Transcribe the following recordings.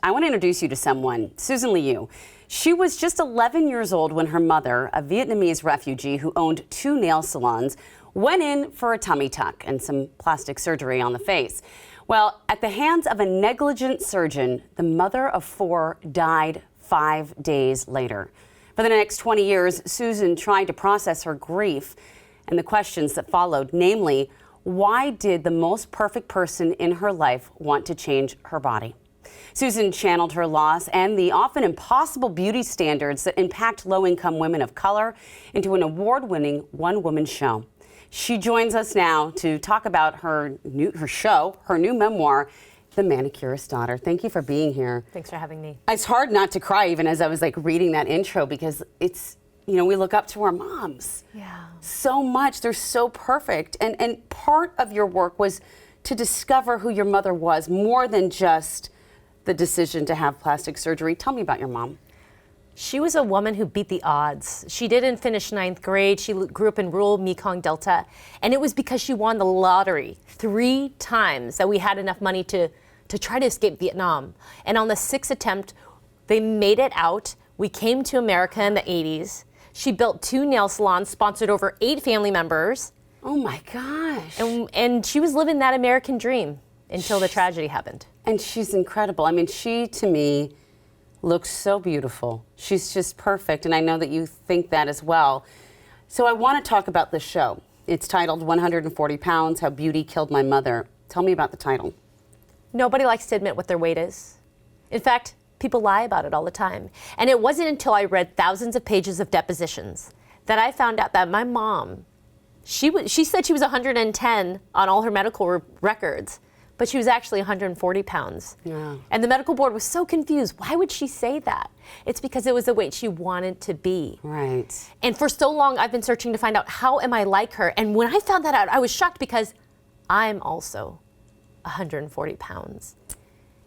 I want to introduce you to someone, Susan Lieu. She was just 11 years old when her mother, a Vietnamese refugee who owned 2 nail salons, went in for a tummy tuck and some plastic surgery on the face. Well, at the hands of a negligent surgeon, the mother of 4 died 5 days later. For the next 20 years, Susan tried to process her grief and the questions that followed, namely, why did the most perfect person in her life want to change her body? Susan channeled her loss and the often impossible beauty standards that impact low-income women of color into an award-winning one-woman show. She joins us now to talk about her new memoir, The Manicurist Daughter. Thank you for being here. Thanks for having me. It's hard not to cry even as I was reading that intro because it's, we look up to our moms. Yeah. So much. They're so perfect. And part of your work was to discover who your mother was more than just the decision to have plastic surgery. Tell me about your mom. She was a woman who beat the odds. She didn't finish 9th grade. She grew up in rural Mekong Delta. And it was because she won the lottery 3 times that we had enough money to try to escape Vietnam. And on the 6th attempt, they made it out. We came to America in the 80s. She built 2 nail salons, sponsored over 8 family members. Oh my gosh. And she was living that American dream until the tragedy happened. And she's incredible. I mean, she, to me, looks so beautiful. She's just perfect, and I know that you think that as well. So I want to talk about this show. It's titled 140 Pounds, How Beauty Killed My Mother. Tell me about the title. Nobody likes to admit what their weight is. In fact, people lie about it all the time. And it wasn't until I read thousands of pages of depositions that I found out that my mom, she said she was 110 on all her medical records, but she was actually 140 pounds. Yeah. And the medical board was so confused. Why would she say that? It's because it was the weight she wanted to be. Right. And for so long, I've been searching to find out, how am I like her? And when I found that out, I was shocked because I'm also 140 pounds.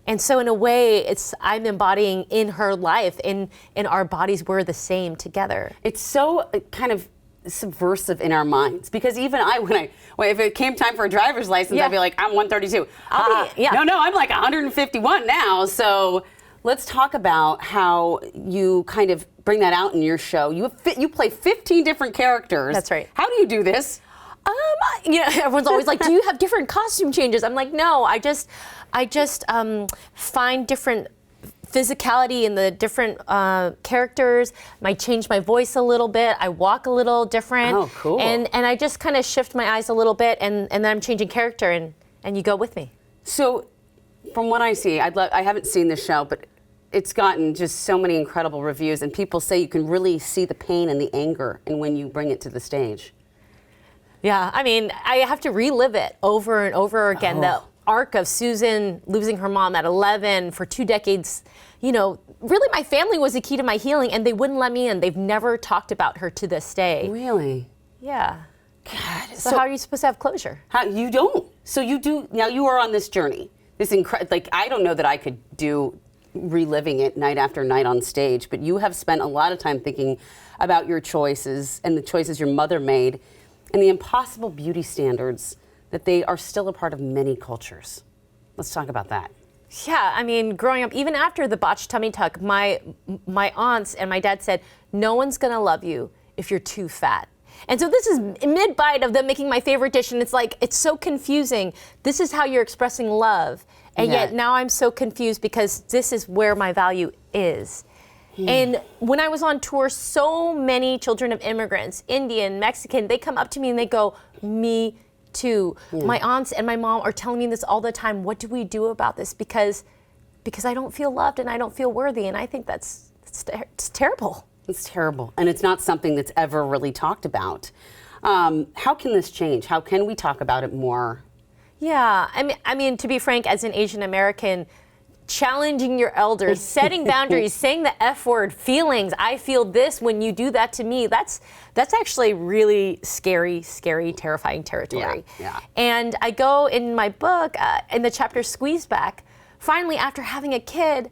And so in a way, I'm embodying in her life, in our bodies, we're the same together. It's so kind of subversive in our minds because even if it came time for a driver's license, I'd be like, I'm 132. No, I'm like 151 now. So let's talk about how you kind of bring that out in your show. You play 15 different characters. That's right. How do you do this? Everyone's always like, do you have different costume changes? I'm like, no, I just find different physicality in the different characters. I change my voice a little bit. I walk a little different. Oh, cool. And I just kind of shift my eyes a little bit, and then I'm changing character, and you go with me. So from what I see, I haven't seen the show, but it's gotten just so many incredible reviews, and people say you can really see the pain and the anger and when you bring it to the stage. Yeah, I mean, I have to relive it over and over again. Oh. The arc of Susan losing her mom at 11 for 2 decades, really my family was the key to my healing, and they wouldn't let me in. They've never talked about her to this day. Really? Yeah. God. So how are you supposed to have closure? You don't. So you do, now you are on this journey. I don't know that I could do reliving it night after night on stage, but you have spent a lot of time thinking about your choices and the choices your mother made and the impossible beauty standards that they are still a part of many cultures. Let's talk about that. Yeah, I mean, growing up, even after the botched tummy tuck, my aunts and my dad said, no one's gonna love you if you're too fat. And so this is mid-bite of them making my favorite dish, and it's like, it's so confusing. This is how you're expressing love. And yet now I'm so confused because this is where my value is. And when I was on tour, so many children of immigrants, Indian, Mexican, they come up to me and they go, me too. My aunts and my mom are telling me this all the time. What do we do about this? Because I don't feel loved and I don't feel worthy. And I think it's terrible. It's terrible. And it's not something that's ever really talked about. How can this change? How can we talk about it more? Yeah, I mean, to be frank, as an Asian American, challenging your elders, setting boundaries, saying the F word, feelings, I feel this when you do that to me, that's actually really scary, terrifying territory. Yeah. And I go in my book, in the chapter Squeeze Back, finally after having a kid,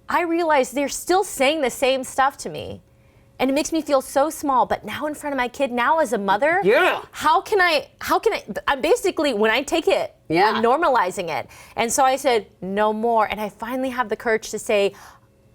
I realized they're still saying the same stuff to me. And it makes me feel so small, but now in front of my kid, now as a mother, how can I, I'm basically, when I take it, I'm normalizing it. And so I said, no more. And I finally have the courage to say,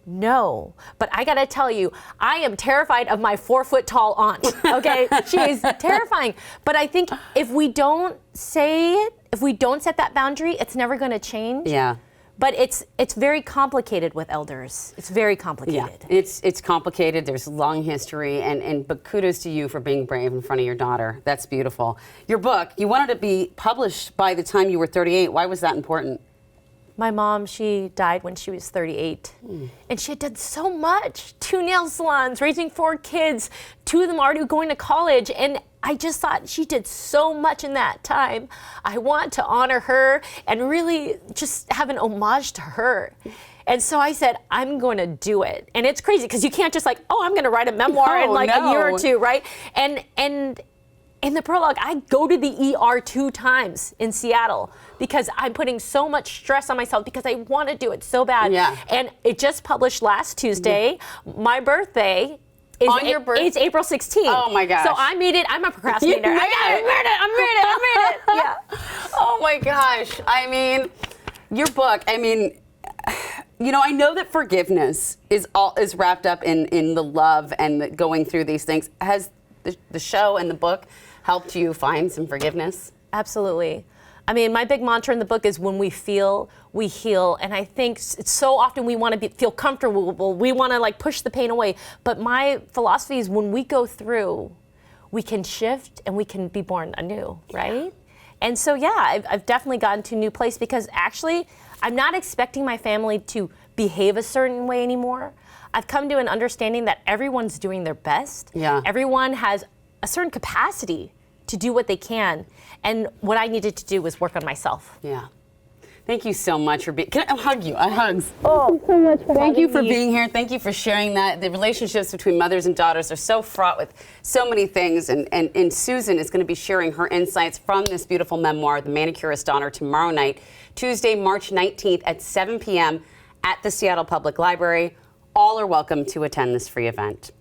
no, but I gotta tell you, I am terrified of my 4-foot-tall aunt, okay? She is terrifying. But I think if we don't say it, if we don't set that boundary, it's never gonna change. Yeah. But it's very complicated with elders. It's very complicated. Yeah, it's complicated. There's long history, but kudos to you for being brave in front of your daughter. That's beautiful. Your book, you wanted to be published by the time you were 38. Why was that important? My mom, she died when she was 38. And she had done so much. 2 nail salons, raising 4 kids, 2 of them already going to college. And I just thought she did so much in that time. I want to honor her and really just have an homage to her. And so I said, I'm going to do it. And it's crazy because you can't just like, oh, I'm going to write a memoir in like a year or 2, right? And in the prologue, I go to the ER 2 times in Seattle because I'm putting so much stress on myself because I want to do it so bad. Yeah. And it just published last Tuesday. My birthday is on your birthday? It's April 16th. Oh my gosh. So I made it. I'm a procrastinator. I made it. Yeah. Oh my gosh. I mean, your book, I mean, you know, I know that forgiveness is wrapped up in the love and going through these things. Has the show and the book helped you find some forgiveness? Absolutely. I mean, my big mantra in the book is when we feel, we heal. And I think it's so often we want to feel comfortable. We want to like push the pain away. But my philosophy is when we go through, we can shift and we can be born anew, right? And so, yeah, I've definitely gotten to a new place because actually I'm not expecting my family to behave a certain way anymore. I've come to an understanding that everyone's doing their best. Yeah. Everyone has a certain capacity to do what they can. And what I needed to do was work on myself. Yeah. Thank you so much for being. Can I hug you? Hugs. Oh, thank you so much for Thank you for being here. Thank you for sharing that. The relationships between mothers and daughters are so fraught with so many things. And Susan is going to be sharing her insights from this beautiful memoir, The Manicurist Daughter, tomorrow night, Tuesday, March 19th at 7 p.m. at the Seattle Public Library. All are welcome to attend this free event.